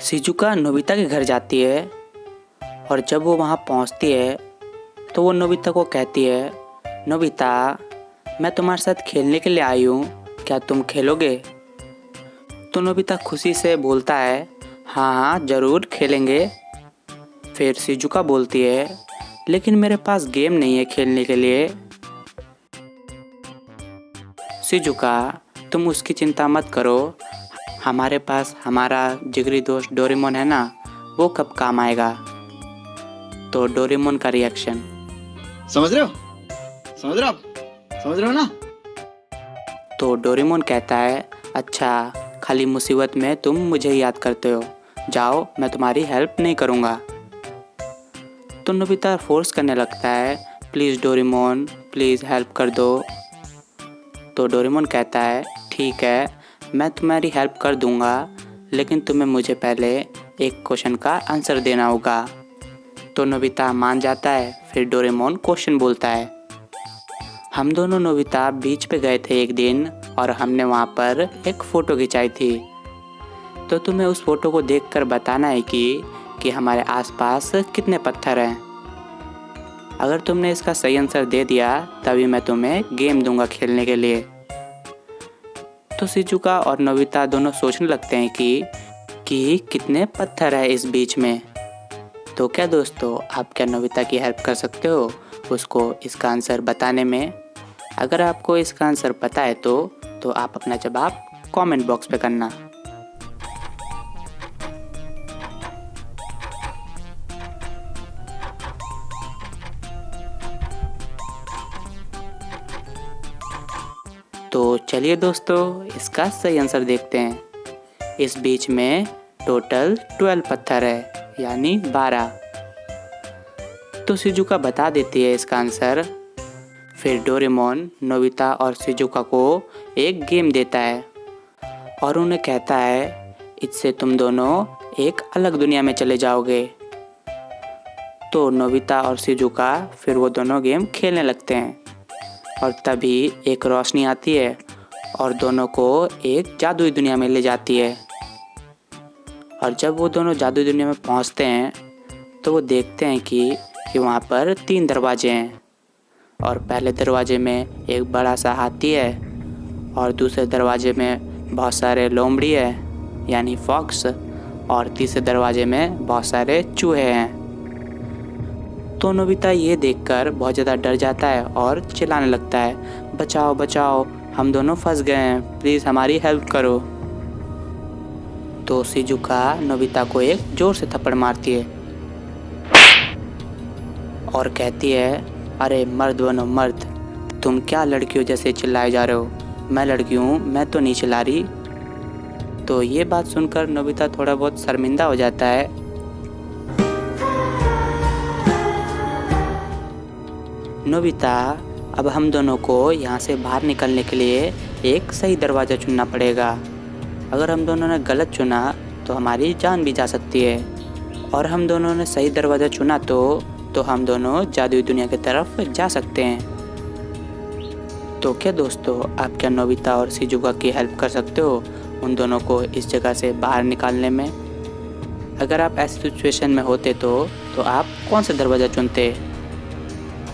Shizuka Nobita के घर जाती है और जब वो वहाँ पहुँचती है तो वो नोबिता को कहती है, नोबिता मैं तुम्हारे साथ खेलने के लिए आई हूँ, क्या तुम खेलोगे? तो नोबिता खुशी से बोलता है, हाँ हाँ ज़रूर खेलेंगे। फिर शिजुका बोलती है, लेकिन मेरे पास गेम नहीं है खेलने के लिए। शिजुका तुम उसकी चिंता मत करो, हमारे पास हमारा जिगरी दोस्त डोरेमोन है ना, वो कब काम आएगा। तो डोरेमोन का रिएक्शन, समझ रहे हो ना? तो डोरेमोन कहता है, अच्छा खाली मुसीबत में तुम मुझे याद करते हो, जाओ मैं तुम्हारी हेल्प नहीं करूँगा। तो नोबिता फोर्स करने लगता है, प्लीज़ डोरेमोन प्लीज़ हेल्प कर दो। तो डोरेमोन कहता है, ठीक है मैं तुम्हारी हेल्प कर दूँगा, लेकिन तुम्हें मुझे पहले एक क्वेश्चन का आंसर देना होगा। तो नोबिता मान जाता है। फिर डोरेमोन क्वेश्चन बोलता है, हम दोनों नोबिता बीच पे गए थे एक दिन और हमने वहाँ पर एक फ़ोटो खिंचाई थी, तो तुम्हें उस फ़ोटो को देखकर बताना है कि हमारे आसपास कितने पत्थर हैं। अगर तुमने इसका सही आंसर दे दिया तभी मैं तुम्हें गेम दूंगा खेलने के लिए। तो शिजुका और नोबिता दोनों सोचने लगते हैं कि कितने पत्थर है इस बीच में। तो क्या दोस्तों, आप क्या नोबिता की हेल्प कर सकते हो उसको इसका आंसर बताने में? अगर आपको इसका आंसर पता है तो आप अपना जवाब कमेंट बॉक्स पे करना। तो चलिए दोस्तों, इसका सही आंसर देखते हैं। इस बीच में टोटल 12 पत्थर है, यानी 12। तो शिजुका बता देती है इसका आंसर। फिर डोरेमोन नोबिता और शिजुका को एक गेम देता है और उन्हें कहता है, इससे तुम दोनों एक अलग दुनिया में चले जाओगे। तो नोबिता और शिजुका फिर वो दोनों गेम खेलने लगते हैं और तभी एक रोशनी आती है और दोनों को एक जादुई दुनिया में ले जाती है। और जब वो दोनों जादुई दुनिया में पहुंचते हैं तो वो देखते हैं कि वहाँ पर 3 दरवाजे हैं और पहले दरवाजे में एक बड़ा सा हाथी है और दूसरे दरवाजे में बहुत सारे लोमड़ी है यानी फॉक्स, और तीसरे दरवाजे में बहुत सारे चूहे हैं। तो नोबिता ये देखकर बहुत ज़्यादा डर जाता है और चिल्लाने लगता है, बचाओ बचाओ हम दोनों फंस गए हैं, प्लीज़ हमारी हेल्प करो। तो शिजुका नोबिता को एक जोर से थप्पड़ मारती है और कहती है, अरे मर्द बनो मर्द, तुम क्या लड़कियों जैसे चिल्लाए जा रहे हो, मैं लड़की हूँ, मैं तो नहीं चिल्ला रही। तो ये बात सुनकर नोबिता थोड़ा बहुत शर्मिंदा हो जाता है। नोबिता अब हम दोनों को यहाँ से बाहर निकलने के लिए एक सही दरवाज़ा चुनना पड़ेगा। अगर हम दोनों ने गलत चुना तो हमारी जान भी जा सकती है, और हम दोनों ने सही दरवाज़ा चुना तो हम दोनों जादुई दुनिया की तरफ जा सकते हैं। तो क्या दोस्तों, आप क्या नोबिता और शिजुका की हेल्प कर सकते हो उन दोनों को इस जगह से बाहर निकालने में? अगर आप ऐसी सिचुएशन में होते तो आप कौन सा दरवाज़ा चुनते?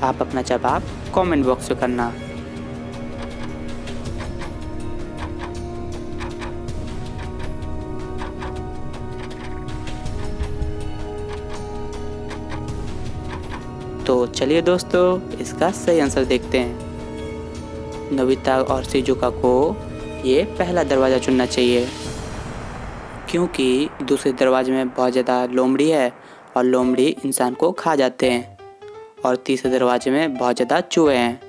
आप अपना जवाब कमेंट बॉक्स में करना। तो चलिए दोस्तों, इसका सही आंसर देखते हैं। नोबिता और शिजुका को ये पहला दरवाज़ा चुनना चाहिए, क्योंकि दूसरे दरवाजे में बहुत ज़्यादा लोमड़ी है और लोमड़ी इंसान को खा जाते हैं, और तीसरे दरवाजे में बहुत ज़्यादा चूहे हैं।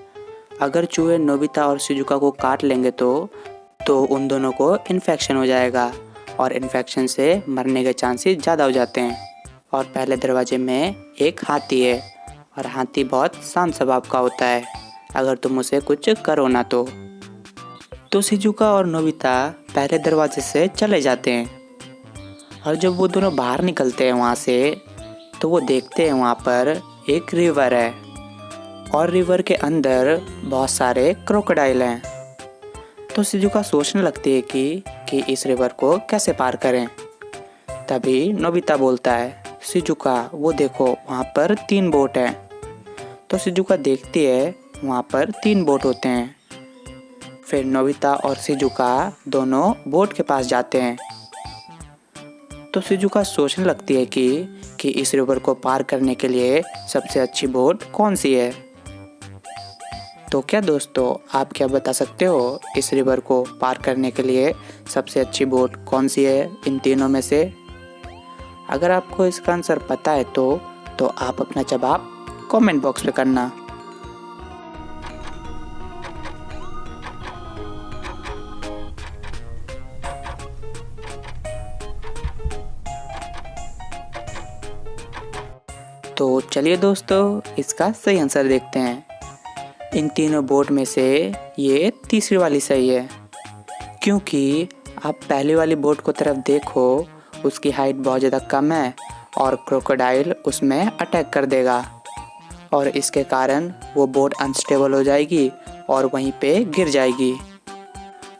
अगर चूहे नोबिता और शिजुका को काट लेंगे तो उन दोनों को इन्फेक्शन हो जाएगा और इन्फेक्शन से मरने के चांसेस ज़्यादा हो जाते हैं। और पहले दरवाजे में एक हाथी है और हाथी बहुत शांत स्वभाव का होता है, अगर तुम उसे कुछ करो ना तो शिजुका और नोबिता पहले दरवाजे से चले जाते हैं, और जब वो दोनों बाहर निकलते हैं वहाँ से तो वो देखते हैं वहाँ पर एक रिवर है और रिवर के अंदर बहुत सारे क्रोकोडाइल हैं। तो शिजुका सोचने लगती है कि इस रिवर को कैसे पार करें। तभी नोबिता बोलता है, शिजुका वो देखो वहाँ पर 3 बोट हैं। तो शिजुका देखती है वहाँ पर 3 बोट होते हैं। फिर नोबिता और शिजुका दोनों बोट के पास जाते हैं। तो शिजुका सोचने लगती है कि इस रिवर को पार करने के लिए सबसे अच्छी बोट कौन सी है। तो क्या दोस्तों, आप क्या बता सकते हो इस रिवर को पार करने के लिए सबसे अच्छी बोट कौन सी है इन तीनों में से? अगर आपको इसका आंसर पता है तो आप अपना जवाब कमेंट बॉक्स में करना। तो चलिए दोस्तों, इसका सही आंसर देखते हैं। इन तीनों बोट में से ये तीसरी वाली सही है, क्योंकि आप पहली वाली बोट को तरफ देखो, उसकी हाइट बहुत ज़्यादा कम है और क्रोकोडाइल उसमें अटैक कर देगा और इसके कारण वो बोट अनस्टेबल हो जाएगी और वहीं पे गिर जाएगी।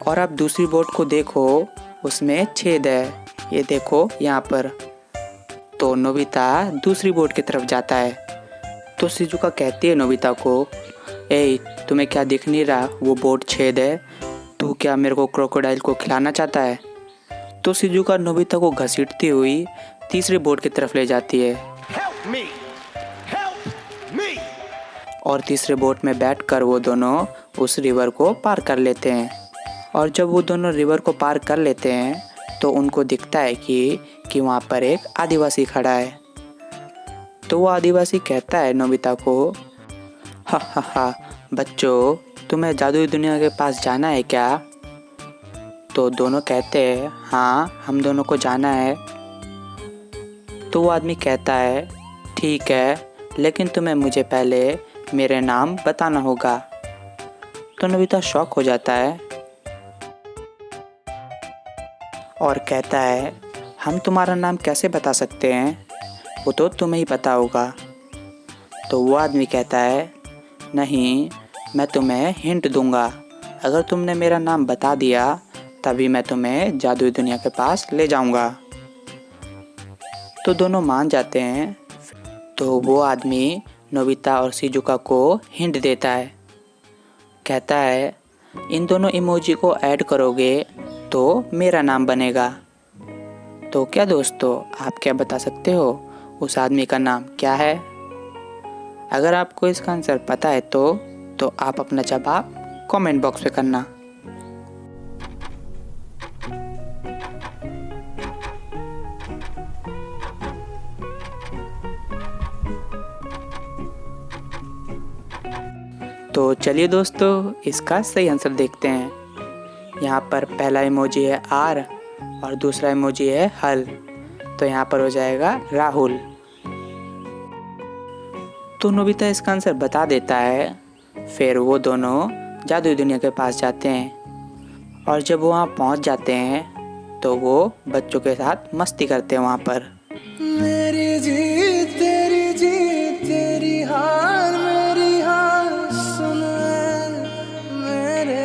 और आप दूसरी बोट को देखो, उसमें छेद है, ये देखो यहाँ पर। तो नोबिता दूसरी बोट की तरफ जाता है। तो शिजुका कहती है नोबिता को, ए तुम्हें क्या दिख नहीं रहा, वो बोट छेद है, तू क्या मेरे को क्रोकोडाइल को खिलाना चाहता है? तो शिजुका नोबिता को घसीटती हुई तीसरी बोट की तरफ ले जाती है। Help me! Help me! और तीसरे बोट में बैठकर वो दोनों उस रिवर को पार कर लेते हैं। और जब वो दोनों रिवर को पार कर लेते हैं तो उनको दिखता है कि वहाँ पर एक आदिवासी खड़ा है। तो वो आदिवासी कहता है नोबिता को, हा बच्चों, तुम्हें जादुई दुनिया के पास जाना है क्या? तो दोनों कहते हैं, हाँ हम दोनों को जाना है। तो वो आदमी कहता है, ठीक है, लेकिन तुम्हें मुझे पहले मेरे नाम बताना होगा। तो नोबिता शॉक हो जाता है और कहता है, हम तुम्हारा नाम कैसे बता सकते हैं, वो तो तुम्हें ही पता होगा। तो वो आदमी कहता है, नहीं, मैं तुम्हें हिंट दूंगा, अगर तुमने मेरा नाम बता दिया तभी मैं तुम्हें जादुई दुनिया के पास ले जाऊंगा। तो दोनों मान जाते हैं। तो वो आदमी नोबिता और शिजुका को हिंट देता है, कहता है, इन दोनों इमोजी को ऐड करोगे तो मेरा नाम बनेगा। तो क्या दोस्तों, आप क्या बता सकते हो उस आदमी का नाम क्या है? अगर आपको इसका आंसर पता है तो आप अपना जवाब कमेंट बॉक्स में करना। तो चलिए दोस्तों, इसका सही आंसर देखते हैं। यहाँ पर पहला इमोजी है आर और दूसरा इमोजी है हल, तो यहाँ पर हो जाएगा राहुल। तो नोबिता इसका आंसर बता देता है। फिर वो दोनों जादुई दुनिया के पास जाते हैं और जब वो वहाँ पहुँच जाते हैं तो वो बच्चों के साथ मस्ती करते हैं वहाँ पर। मेरी जीत तेरी हार मेरी हार, सुन मेरे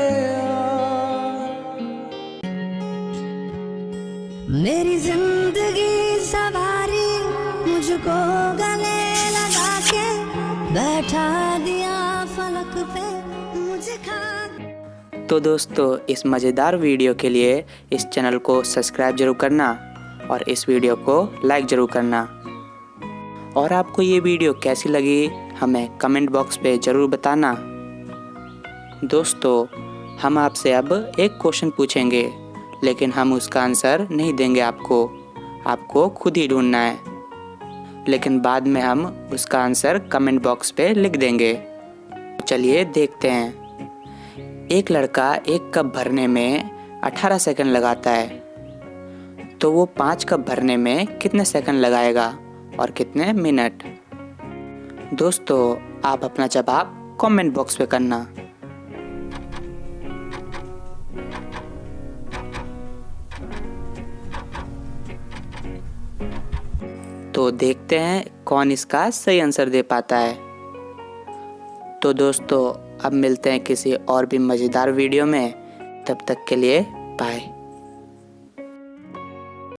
मेरी जिंदगी सवारी मुझको गले लगा के बैठा दिया फलक पे मुझे खा। तो दोस्तों, इस मज़ेदार वीडियो के लिए इस चैनल को सब्सक्राइब जरूर करना और इस वीडियो को लाइक ज़रूर करना। और आपको ये वीडियो कैसी लगी हमें कमेंट बॉक्स पे ज़रूर बताना। दोस्तों, हम आपसे अब एक क्वेश्चन पूछेंगे, लेकिन हम उसका आंसर नहीं देंगे आपको खुद ही ढूंढना है, लेकिन बाद में हम उसका आंसर कमेंट बॉक्स पे लिख देंगे। चलिए देखते हैं। एक लड़का एक कप भरने में 18 सेकंड लगाता है, तो वो 5 कप भरने में कितने सेकंड लगाएगा और कितने मिनट? दोस्तों, आप अपना जवाब कमेंट बॉक्स पे करना। तो देखते हैं कौन इसका सही आंसर दे पाता है। तो दोस्तों, अब मिलते हैं किसी और भी मज़ेदार वीडियो में। तब तक के लिए बाय।